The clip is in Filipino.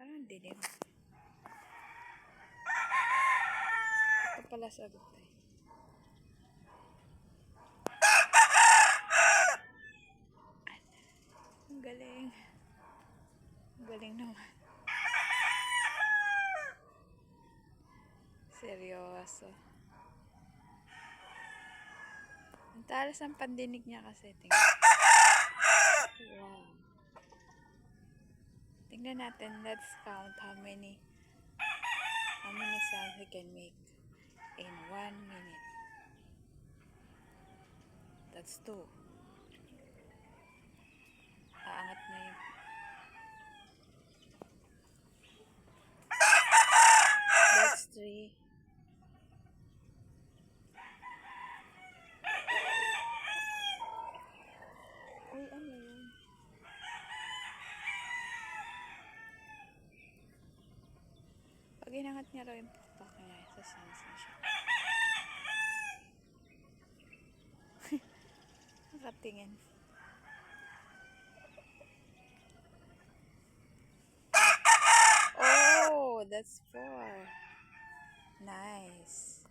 Parang dilim. Ito pala sagot tayo. Ang galing. Ang galing naman. Seryoso. Ang talas ng pandinig niya kasi. Tingnan. Wow. Tingnan natin. Let's count how many sounds we can make in 1 minute. That's 2. Aangat na yun. That's 3. Uy, ano yun? Pag inangat niya raw yung pakpak niya, sa sounds na siya. Nakatingin. Oh, that's 4. Nice.